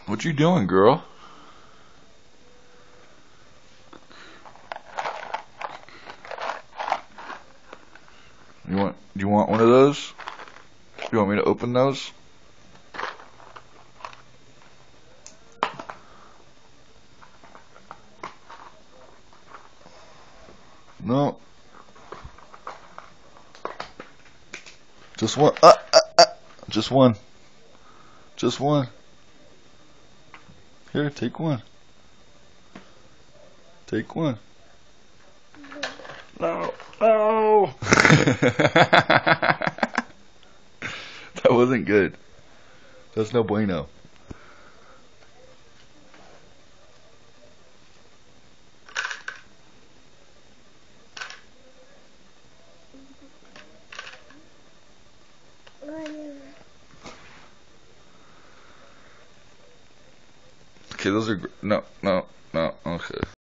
What you doing, girl? Do you want one of those? You want me to open those? No. Just one. Just one. Just one. Here, take one. Take one. No. No. That wasn't good. That's no bueno. Okay, those are no. Okay.